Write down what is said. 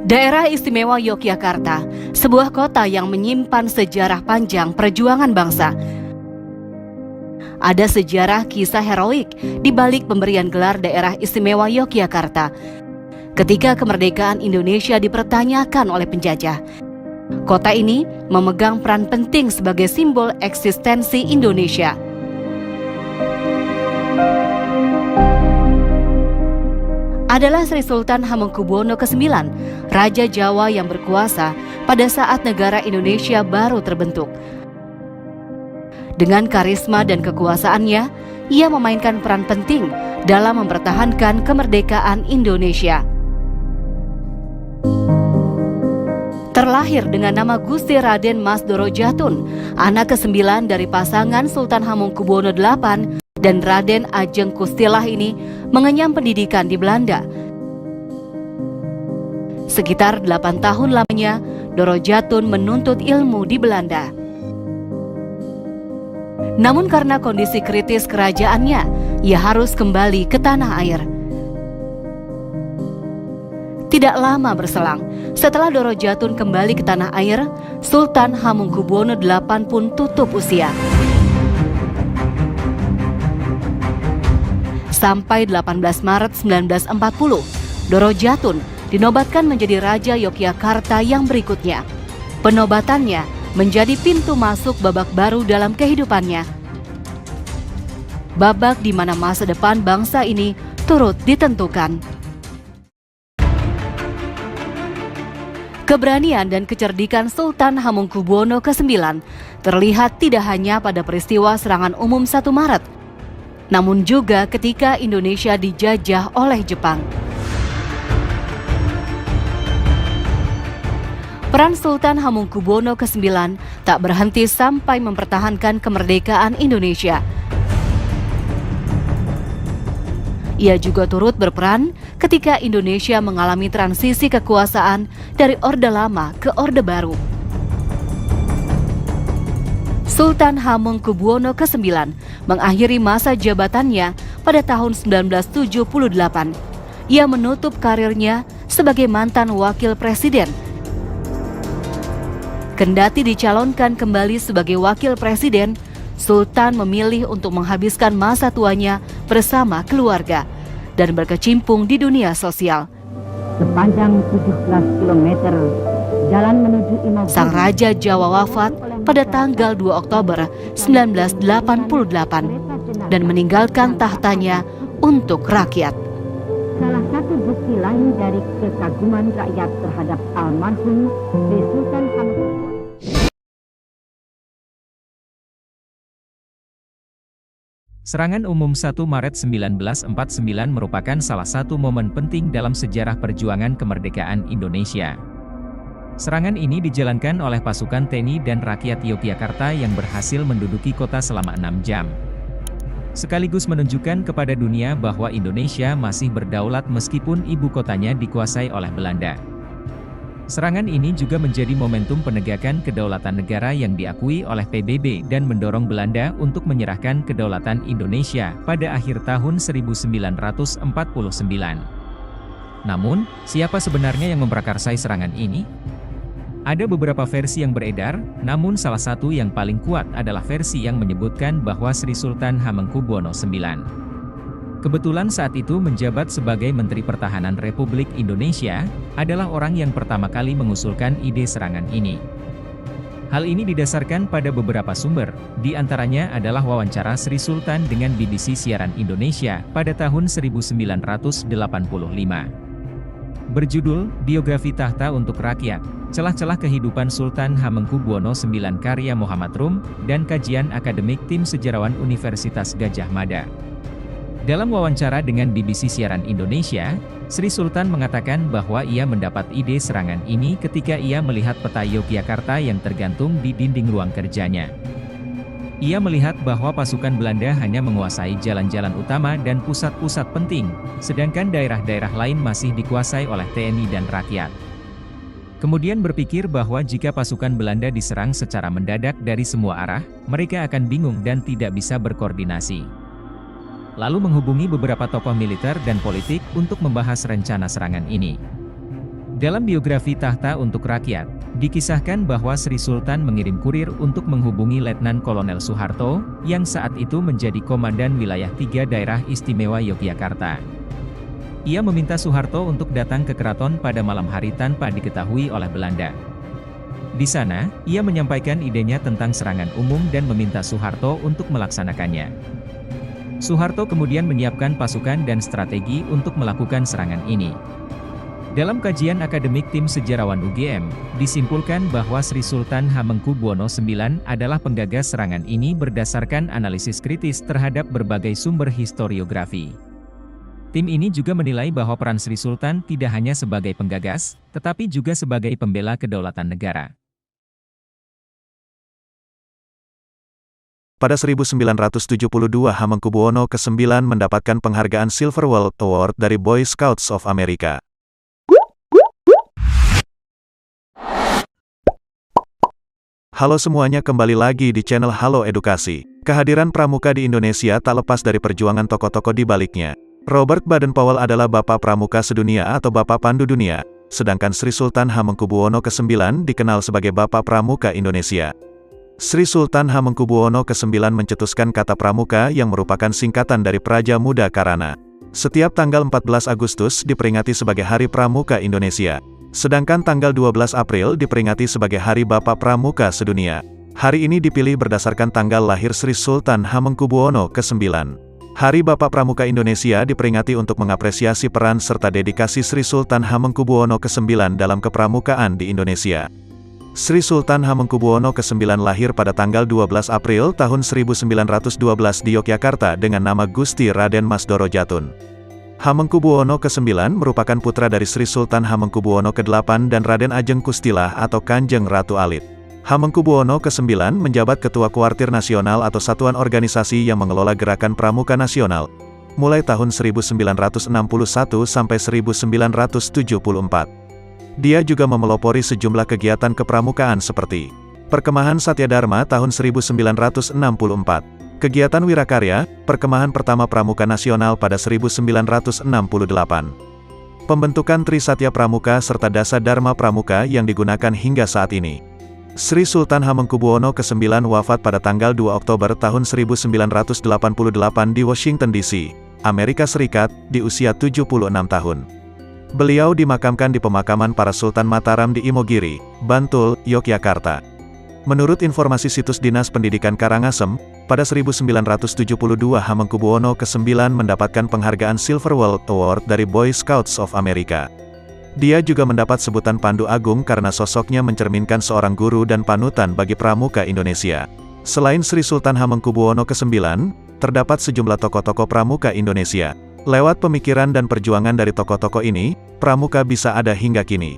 Daerah Istimewa Yogyakarta, sebuah kota yang menyimpan sejarah panjang perjuangan bangsa. Ada sejarah kisah heroik di balik pemberian gelar Daerah Istimewa Yogyakarta ketika kemerdekaan Indonesia dipertanyakan oleh penjajah. Kota ini memegang peran penting sebagai simbol eksistensi Indonesia. Adalah Sri Sultan Hamengkubuwono ke-9, Raja Jawa yang berkuasa pada saat negara Indonesia baru terbentuk. Dengan karisma dan kekuasaannya, ia memainkan peran penting dalam mempertahankan kemerdekaan Indonesia. Terlahir dengan nama Gusti Raden Mas Doro Jatun, anak ke-9 dari pasangan Sultan Hamengkubuwono VIII dan Raden Ajeng Kustilah ini mengenyam pendidikan di Belanda. Sekitar 8 tahun lamanya, Doro Jatun menuntut ilmu di Belanda. Namun karena kondisi kritis kerajaannya, ia harus kembali ke tanah air. Tidak lama berselang, setelah Doro Jatun kembali ke tanah air, Sultan Hamengkubuwono VIII pun tutup usia. Sampai 18 Maret 1940, Doro Jatun dinobatkan menjadi Raja Yogyakarta yang berikutnya. Penobatannya menjadi pintu masuk babak baru dalam kehidupannya. Babak di mana masa depan bangsa ini turut ditentukan. Keberanian dan kecerdikan Sultan Hamengkubuwono ke-9 terlihat tidak hanya pada peristiwa serangan umum 1 Maret, namun juga ketika Indonesia dijajah oleh Jepang. Peran Sultan Hamengkubuwono ke-9 tak berhenti sampai mempertahankan kemerdekaan Indonesia. Ia juga turut berperan ketika Indonesia mengalami transisi kekuasaan dari Orde Lama ke Orde Baru. Sultan Hamengkubuwono ke-9 mengakhiri masa jabatannya pada tahun 1978. Ia menutup karirnya sebagai mantan wakil presiden. Kendati dicalonkan kembali sebagai wakil presiden, Sultan memilih untuk menghabiskan masa tuanya bersama keluarga dan berkecimpung di dunia sosial. Sepanjang 17 km jalan menuju Imogiri. Sang Raja Jawa wafat pada tanggal 2 Oktober 1988 dan meninggalkan tahtanya untuk rakyat. Salah satu bukti lain dari kekaguman rakyat terhadap almarhum Sri Sultan Hamengkubuwono. Serangan umum 1 Maret 1949 merupakan salah satu momen penting dalam sejarah perjuangan kemerdekaan Indonesia. Serangan ini dijalankan oleh pasukan TNI dan rakyat Yogyakarta yang berhasil menduduki kota selama 6 jam. Sekaligus menunjukkan kepada dunia bahwa Indonesia masih berdaulat meskipun ibu kotanya dikuasai oleh Belanda. Serangan ini juga menjadi momentum penegakan kedaulatan negara yang diakui oleh PBB dan mendorong Belanda untuk menyerahkan kedaulatan Indonesia pada akhir tahun 1949. Namun, siapa sebenarnya yang memprakarsai serangan ini? Ada beberapa versi yang beredar, namun salah satu yang paling kuat adalah versi yang menyebutkan bahwa Sri Sultan Hamengkubuwono IX kebetulan saat itu menjabat sebagai Menteri Pertahanan Republik Indonesia, adalah orang yang pertama kali mengusulkan ide serangan ini. Hal ini didasarkan pada beberapa sumber, di antaranya adalah wawancara Sri Sultan dengan BBC Siaran Indonesia pada tahun 1985. Berjudul, Biografi Tahta untuk Rakyat, Celah-celah Kehidupan Sultan Hamengkubuwono IX karya Muhammad Rum, dan kajian akademik tim sejarawan Universitas Gadjah Mada. Dalam wawancara dengan BBC Siaran Indonesia, Sri Sultan mengatakan bahwa ia mendapat ide serangan ini ketika ia melihat peta Yogyakarta yang tergantung di dinding ruang kerjanya. Ia melihat bahwa pasukan Belanda hanya menguasai jalan-jalan utama dan pusat-pusat penting, sedangkan daerah-daerah lain masih dikuasai oleh TNI dan rakyat. Kemudian berpikir bahwa jika pasukan Belanda diserang secara mendadak dari semua arah, mereka akan bingung dan tidak bisa berkoordinasi. Lalu menghubungi beberapa tokoh militer dan politik untuk membahas rencana serangan ini. Dalam biografi Tahta untuk Rakyat, dikisahkan bahwa Sri Sultan mengirim kurir untuk menghubungi Letnan Kolonel Soeharto, yang saat itu menjadi Komandan Wilayah 3 Daerah Istimewa Yogyakarta. Ia meminta Soeharto untuk datang ke keraton pada malam hari tanpa diketahui oleh Belanda. Di sana, ia menyampaikan idenya tentang serangan umum dan meminta Soeharto untuk melaksanakannya. Soeharto kemudian menyiapkan pasukan dan strategi untuk melakukan serangan ini. Dalam kajian akademik tim sejarawan UGM, disimpulkan bahwa Sri Sultan Hamengkubuwono IX adalah penggagas serangan ini berdasarkan analisis kritis terhadap berbagai sumber historiografi. Tim ini juga menilai bahwa peran Sri Sultan tidak hanya sebagai penggagas, tetapi juga sebagai pembela kedaulatan negara. Pada 1972 Hamengkubuwono ke-9 mendapatkan penghargaan Silver World Award dari Boy Scouts of America. Halo semuanya, kembali lagi di channel Halo Edukasi. Kehadiran pramuka di Indonesia tak lepas dari perjuangan tokoh-tokoh di baliknya. Robert Baden-Powell adalah Bapak Pramuka Sedunia atau Bapak Pandu Dunia, sedangkan Sri Sultan Hamengkubuwono ke-9 dikenal sebagai Bapak Pramuka Indonesia. Sri Sultan Hamengkubuwono ke-9 mencetuskan kata pramuka yang merupakan singkatan dari Praja Muda Karana. Setiap tanggal 14 Agustus diperingati sebagai Hari Pramuka Indonesia. Sedangkan tanggal 12 April diperingati sebagai Hari Bapak Pramuka Sedunia. Hari ini dipilih berdasarkan tanggal lahir Sri Sultan Hamengkubuwono ke-9. Hari Bapak Pramuka Indonesia diperingati untuk mengapresiasi peran serta dedikasi Sri Sultan Hamengkubuwono ke-9 dalam kepramukaan di Indonesia. Sri Sultan Hamengkubuwono ke-9 lahir pada tanggal 12 April tahun 1912 di Yogyakarta dengan nama Gusti Raden Mas Doro Jatun. Hamengkubuwono ke-9 merupakan putra dari Sri Sultan Hamengkubuwono ke-8 dan Raden Ajeng Kustilah atau Kanjeng Ratu Alit. Hamengkubuwono ke-9 menjabat Ketua Kuartir Nasional atau satuan organisasi yang mengelola gerakan pramuka nasional, mulai tahun 1961 sampai 1974. Dia juga memelopori sejumlah kegiatan kepramukaan seperti Perkemahan Satya Dharma tahun 1964, kegiatan Wirakarya, Perkemahan Pertama Pramuka Nasional pada 1968, pembentukan Tri Satya Pramuka serta Dasa Dharma Pramuka yang digunakan hingga saat ini. Sri Sultan Hamengkubuwono ke-9 wafat pada tanggal 2 Oktober tahun 1988 di Washington DC, Amerika Serikat, di usia 76 tahun. Beliau dimakamkan di pemakaman para Sultan Mataram di Imogiri, Bantul, Yogyakarta. Menurut informasi situs Dinas Pendidikan Karangasem, pada 1972 Hamengkubuwono ke-9 mendapatkan penghargaan Silver World Award dari Boy Scouts of America. Dia juga mendapat sebutan Pandu Agung karena sosoknya mencerminkan seorang guru dan panutan bagi pramuka Indonesia. Selain Sri Sultan Hamengkubuwono ke-9, terdapat sejumlah tokoh-tokoh pramuka Indonesia. Lewat pemikiran dan perjuangan dari tokoh-tokoh ini, pramuka bisa ada hingga kini.